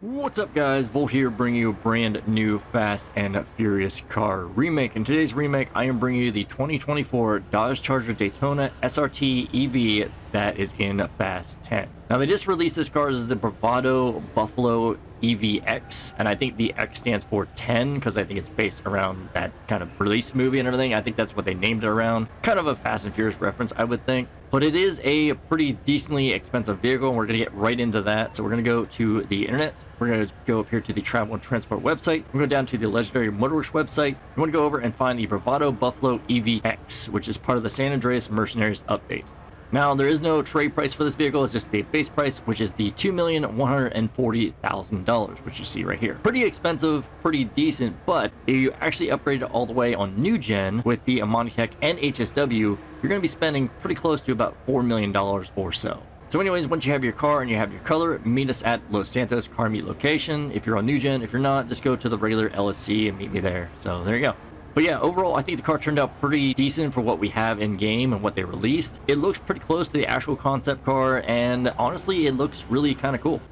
What's up guys, Volt here bringing you a brand new Fast and Furious car remake. In today's remake, I am bringing you the 2024 Dodge Charger Daytona SRT EV that is in Fast 10. Now they just released this car as the Bravado Buffalo EVX, and I think the X stands for 10 because I think it's based around that kind of release movie and everything. I think that's what they named it around. Kind of a Fast and Furious reference, I would think. But it is a pretty decently expensive vehicle, and we're going to get right into that. So we're going to go to the internet. We're going to go up here to the Travel and Transport website. We're going to go down to the Legendary Motorworks website. You want to go over and find the Bravado Buffalo EVX, which is part of the San Andreas Mercenaries update. Now, there is no trade price for this vehicle. It's just the base price, which is the $2,140,000, which you see right here. Pretty expensive, pretty decent, but if you actually upgrade it all the way on new gen with the Tech and HSW, you're going to be spending pretty close to about $4 million or so. So anyways, once you have your car and you have your color, meet us at Los Santos car meet location. If you're on new gen, if you're not, just go to the regular LSC and meet me there. So there you go. But yeah, overall, I think the car turned out pretty decent for what we have in game and what they released. It looks pretty close to the actual concept car, and honestly, it looks really kind of cool.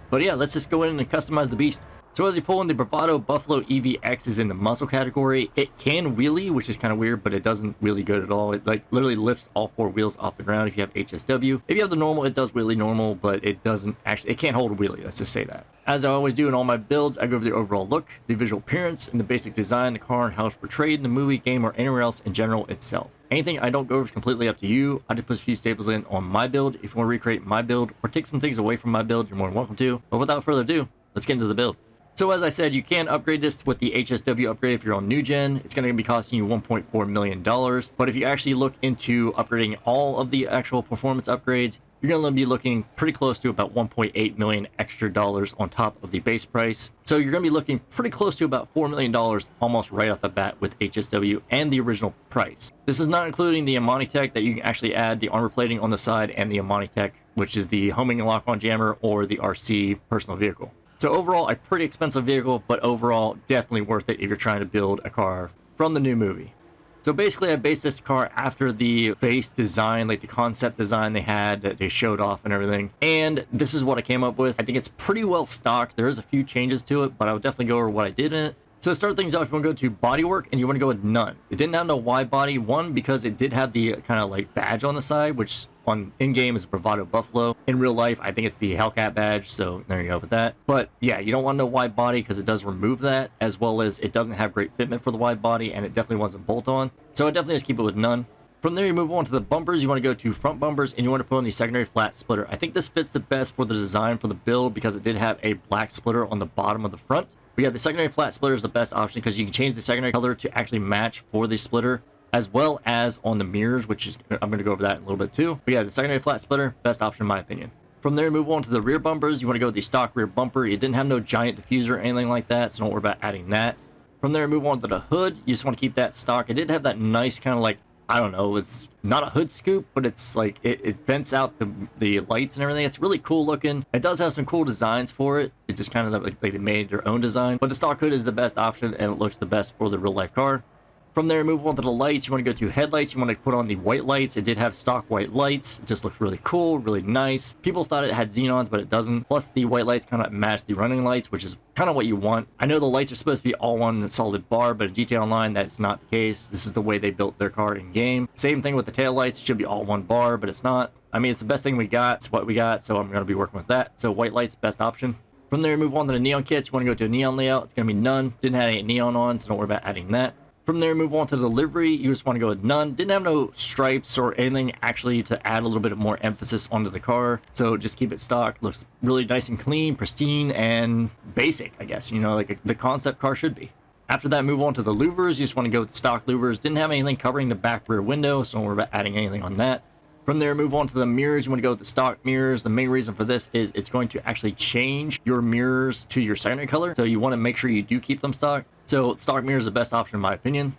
But yeah, let's just go in and customize the beast. So as you pull in, the Bravado Buffalo EVX is in the muscle category. It can wheelie, which is kind of weird, but it doesn't wheelie good at all. It like literally lifts all four wheels off the ground if you have HSW. If you have the normal, it does wheelie normal, but it doesn't actually, it can't hold a wheelie, let's just say that. As I always do in all my builds, I go over the overall look, the visual appearance, and the basic design, the car, and how it's portrayed in the movie, game, or anywhere else in general itself. Anything I don't go over is completely up to you. I just put a few staples in on my build. If you want to recreate my build or take some things away from my build, you're more than welcome to. But without further ado, let's get into the build. So as I said, you can upgrade this with the HSW upgrade if you're on new gen. It's going to be costing you $1.4 million. But if you actually look into upgrading all of the actual performance upgrades, you're going to be looking pretty close to about $1.8 million extra dollars on top of the base price. So you're going to be looking pretty close to about $4 million almost right off the bat with HSW and the original price. This is not including the Tech that you can actually add the armor plating on the side and the Tech, which is the homing and lock-on jammer or the RC personal vehicle. So overall, a pretty expensive vehicle, but overall, definitely worth it if you're trying to build a car from the new movie. So basically, I based this car after the base design, like the concept design they had that they showed off and everything. And this is what I came up with. I think it's pretty well stocked. There is a few changes to it, but I would definitely go over what I did in it. So to start things off, you want to go to bodywork and you want to go with none. It didn't have no wide body. One, because it did have the kind of like badge on the side, which on in-game is Bravado Buffalo. In real life, I think it's the Hellcat badge, so there you go with that. But yeah, you don't want no wide body because it does remove that, as well as it doesn't have great fitment for the wide body, and it definitely wasn't bolt-on. So I definitely just keep it with none. From there, you move on to the bumpers. You want to go to front bumpers, and you want to put on the secondary flat splitter. I think this fits the best for the design for the build because it did have a black splitter on the bottom of the front. But yeah, the secondary flat splitter is the best option because you can change the secondary color to actually match for the splitter, as well as on the mirrors, which is, I'm going to go over that in a little bit too. But yeah, the secondary flat splitter, best option in my opinion. From there, move on to the rear bumpers. You want to go with the stock rear bumper. It didn't have no giant diffuser or anything like that, so don't worry about adding that. From there, move on to the hood. You just want to keep that stock. It did have that nice kind of like, I don't know, it's not a hood scoop, but it's like, it vents out the lights and everything. It's really cool looking. It does have some cool designs for it. It just kind of like they made their own design. But the stock hood is the best option, and it looks the best for the real life car. From there, move on to the lights. You want to go to headlights. You want to put on the white lights. It did have stock white lights. It just looks really cool, really nice. People thought it had xenons, but it doesn't. Plus, the white lights kind of match the running lights, which is kind of what you want. I know the lights are supposed to be all one solid bar, but in GTA Online, that's not the case. This is the way they built their car in game. Same thing with the tail lights. It should be all one bar, but it's not. I mean, it's the best thing we got. It's what we got, so I'm going to be working with that. So white lights, best option. From there, move on to the neon kits. You want to go to a neon layout. It's going to be none. Didn't have any neon on, so don't worry about adding that. From there, move on to the livery. You just want to go with none. Didn't have no stripes or anything actually to add a little bit more emphasis onto the car. So just keep it stock. Looks really nice and clean, pristine, and basic, I guess. You know, like the concept car should be. After that, move on to the louvers. You just want to go with the stock louvers. Didn't have anything covering the back rear window, so don't worry about adding anything on that. From there, move on to the mirrors. You want to go with the stock mirrors. The main reason for this is it's going to actually change your mirrors to your secondary color. So you want to make sure you do keep them stock. So stock mirrors is the best option in my opinion.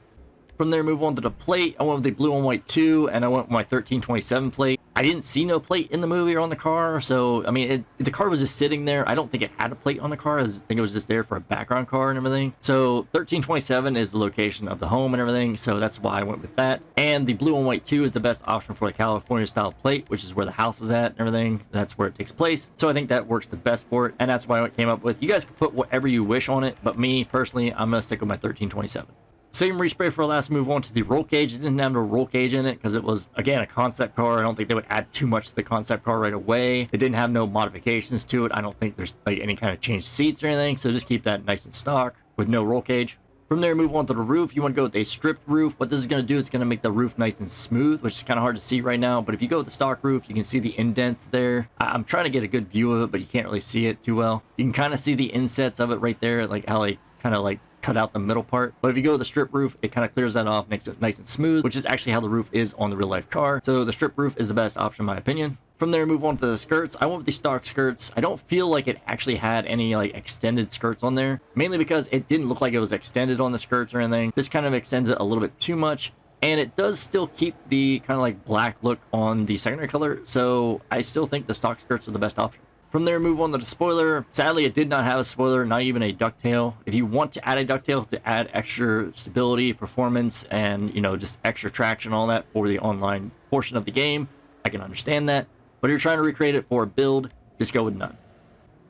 From there, move on to the plate. I went with the blue on white 2, and I went with my 1327 plate. I didn't see no plate in the movie or on the car, so I mean, the car was just sitting there. I don't think it had a plate on the car. I think it was just there for a background car and everything. So 1327 is the location of the home and everything, so that's why I went with that. And the blue and white 2 is the best option for the California style plate, which is where the house is at and everything. That's where it takes place. So I think that works the best for it, and that's why I came up with. You guys can put whatever you wish on it, but me personally, I'm gonna stick with my 1327. Same respray for last. Move on to the roll cage. It didn't have no roll cage in it because it was, again, a concept car. I don't think they would add too much to the concept car right away. It didn't have no modifications to it. I don't think there's like any kind of changed seats or anything, so just keep that nice and stock with no roll cage. From there, move on to the roof. You want to go with a stripped roof. What this is going to do is going to make the roof nice and smooth, which is kind of hard to see right now. But if you go with the stock roof, you can see the indents there. I'm trying to get a good view of it, but you can't really see it too well. You can kind of see the insets of it right there, like how they kind of like cut out the middle part. But if you go with the strip roof, it kind of clears that off, makes it nice and smooth, which is actually how the roof is on the real life car. So the strip roof is the best option in my opinion. From there, move on to the skirts. I went with the stock skirts. I don't feel like it actually had any like extended skirts on there, mainly because it didn't look like it was extended on the skirts or anything. This kind of extends it a little bit too much, and it does still keep the kind of like black look on the secondary color. So I still think the stock skirts are the best option. From there, move on to the spoiler. Sadly, it did not have a spoiler, not even a ducktail. If you want to add a ducktail to add extra stability, performance, and, you know, just extra traction, all that for the online portion of the game, I can understand that. But if you're trying to recreate it for a build, just go with none.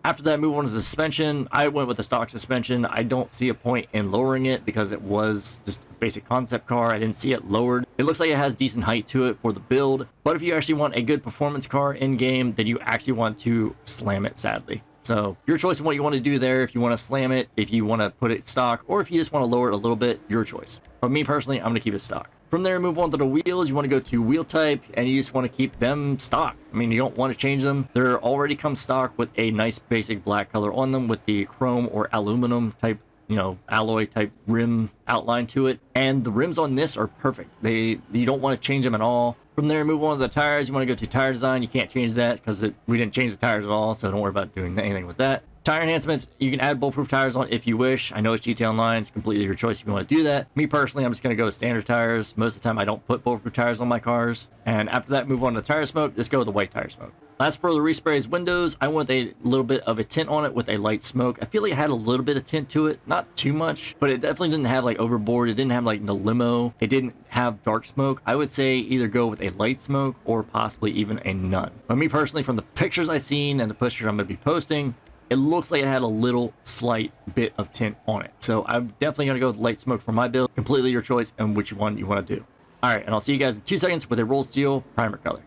After that, move on to suspension. I went with the stock suspension. I don't see a point in lowering it because it was just a basic concept car. I didn't see it lowered. It looks like it has decent height to it for the build. But if you actually want a good performance car in game, then you actually want to slam it, sadly. So your choice on what you want to do there. If you want to slam it, if you want to put it stock, or if you just want to lower it a little bit, your choice. But me personally, I'm going to keep it stock. From there, move on to the wheels. You want to go to wheel type, and you just want to keep them stock. I mean, you don't want to change them. They're already come stock with a nice basic black color on them with the chrome or aluminum type, you know, alloy type rim outline to it. And the rims on this are perfect. You don't want to change them at all. From there, move on to the tires. You want to go to tire design. You can't change that because we didn't change the tires at all, so don't worry about doing anything with that. Tire enhancements, you can add bulletproof tires on if you wish. I know it's GTA Online, it's completely your choice if you want to do that. Me personally, I'm just going to go with standard tires. Most of the time, I don't put bulletproof tires on my cars. And after that, move on to tire smoke, just go with the white tire smoke. Last for the respray is windows. I went with a little bit of a tint on it with a light smoke. I feel like it had a little bit of tint to it, not too much, but it definitely didn't have like overboard. It didn't have like the limo. It didn't have dark smoke. I would say either go with a light smoke or possibly even a none. But me personally, from the pictures I've seen and the pictures I'm going to be posting, it looks like it had a little slight bit of tint on it. So I'm definitely going to go with light smoke for my build. Completely your choice and which one you want to do. All right, and I'll see you guys in 2 seconds with a rolled steel primer color.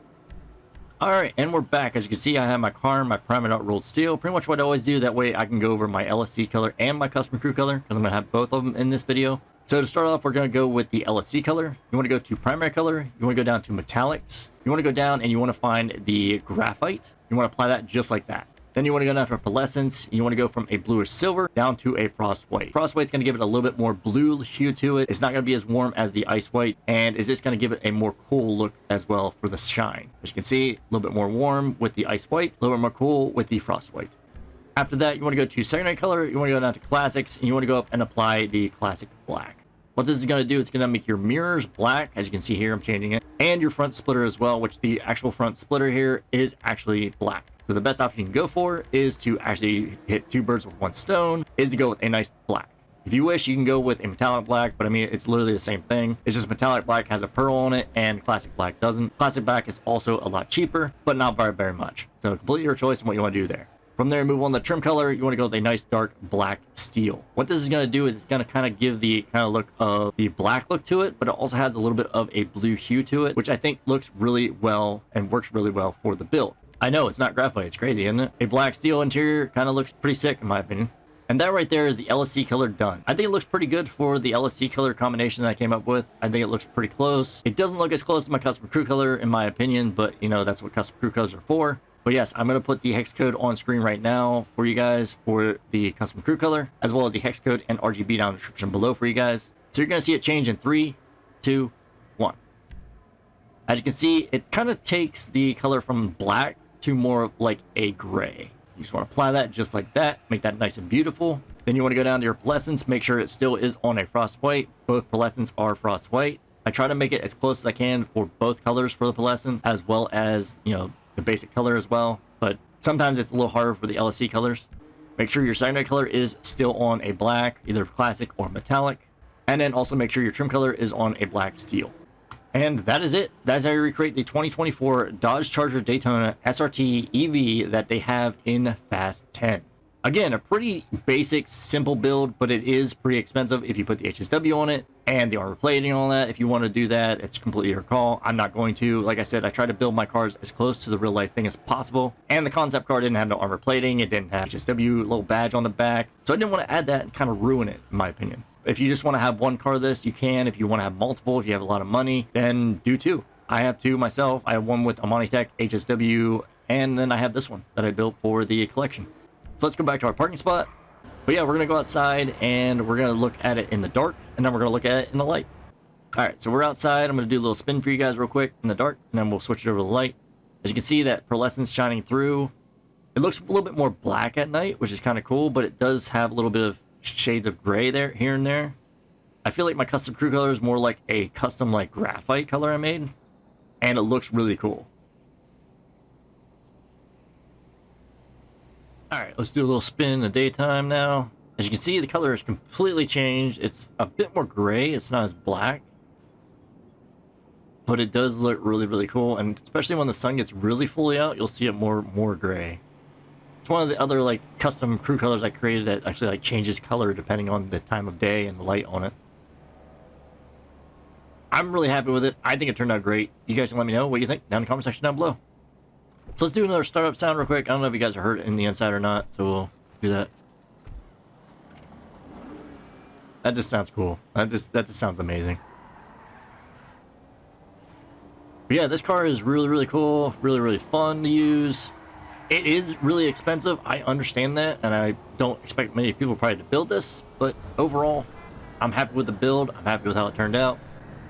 All right, and we're back. As you can see, I have my car, my primed out rolled steel. Pretty much what I always do. That way I can go over my LSC color and my custom crew color because I'm going to have both of them in this video. So to start off, we're going to go with the LSC color. You want to go to primary color. You want to go down to metallics. You want to go down and you want to find the graphite. You want to apply that just like that. Then you want to go down to pearlescence. You want to go from a bluish silver down to a frost white. Frost white's going to give it a little bit more blue hue to it. It's not going to be as warm as the ice white, and it's just going to give it a more cool look as well for the shine. As you can see, a little bit more warm with the ice white, a little bit more cool with the frost white. After that, you want to go to secondary color. You want to go down to classics, and you want to go up and apply the classic black. What this is going to do is going to make your mirrors black. As you can see here, I'm changing it. And your front splitter as well, which the actual front splitter here is actually black. So the best option you can go for is to actually hit 2 birds with 1 stone, is to go with a nice black. If you wish, you can go with a metallic black, but I mean, it's literally the same thing. It's just metallic black has a pearl on it and classic black doesn't. Classic black is also a lot cheaper, but not very, very much. So completely your choice on what you want to do there. From there, move on to the trim color. You want to go with a nice dark black steel. What this is going to do is it's going to kind of give the kind of look of the black look to it, but it also has a little bit of a blue hue to it, which I think looks really well and works really well for the build. I know it's not graphite, it's crazy, isn't it? A black steel interior kind of looks pretty sick in my opinion. And that right there is the LSC color done. I think it looks pretty good for the LSC color combination that I came up with. I think it looks pretty close. It doesn't look as close as my custom crew color in my opinion, but you know, that's what custom crew colors are for. But yes, I'm going to put the hex code on screen right now for you guys for the custom crew color, as well as the hex code and RGB down in the description below for you guys. So you're going to see it change in 3, 2, 1. As you can see, it kind of takes the color from black to more of like a gray. You just want to apply that just like that, make that nice and beautiful. Then you want to go down to your pearlescence, make sure it still is on a frost white. Both pearlescence are frost white. I try to make it as close as I can for both colors for the Pearlescent, as well as, you know, the basic color as well. But sometimes it's a little harder for the LSC colors. Make sure your secondary color is still on a black, either classic or metallic. And then also make sure your trim color is on a black steel. And that is it. That's how you recreate the 2024 Dodge Charger Daytona SRT EV that they have in Fast 10. Again, a pretty basic, simple build, but it is pretty expensive if you put the HSW on it and the armor plating and all that. If you want to do that, it's completely your call. I'm not going to. Like I said, I try to build my cars as close to the real life thing as possible. And the concept car didn't have no armor plating. It didn't have HSW little badge on the back. So I didn't want to add that and kind of ruin it, in my opinion. If you just want to have one car of this, you can. If you want to have multiple, if you have a lot of money, then do two. I have two myself. I have one with Amanitech, HSW, and then I have this one that I built for the collection. So let's go back to our parking spot. But yeah, we're going to go outside and we're going to look at it in the dark, and then we're going to look at it in the light. All right, so we're outside. I'm going to do a little spin for you guys real quick in the dark, and then we'll switch it over to the light. As you can see, that pearlescent's shining through. It looks a little bit more black at night, which is kind of cool, but it does have a little bit of shades of gray there, here and there. I feel like my custom crew color is more like a custom like graphite color I made, and it looks really cool. Alright, let's do a little spin in the daytime now. As you can see, the color is completely changed. It's a bit more gray. It's not as black. But it does look really, really cool. And especially when the sun gets really fully out, you'll see it more gray. It's one of the other like custom crew colors I created that actually like changes color depending on the time of day and the light on it. I'm really happy with it. I think it turned out great. You guys can let me know what you think down in the comment section down below. So let's do another startup sound real quick. I don't know if you guys are heard it in the inside or not, so we'll do that. That just sounds cool. That just sounds amazing. But yeah, this car is really, really cool. Really, really fun to use. It is really expensive. I understand that, and I don't expect many people probably to build this, but overall, I'm happy with the build. I'm happy with how it turned out.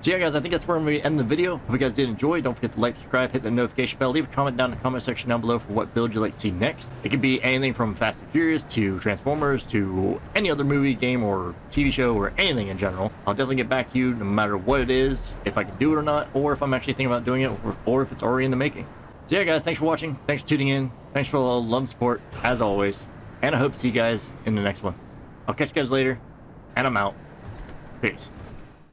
So yeah, guys, I think that's where I'm going to end the video. If you guys did enjoy, don't forget to like, subscribe, hit the notification bell, leave a comment down in the comment section down below for what build you'd like to see next. It could be anything from Fast and Furious to Transformers to any other movie, game, or TV show, or anything in general. I'll definitely get back to you no matter what it is, if I can do it or not, or if I'm actually thinking about doing it, or if it's already in the making. So yeah, guys, thanks for watching. Thanks for tuning in. Thanks for all the love and support, as always. And I hope to see you guys in the next one. I'll catch you guys later, and I'm out. Peace.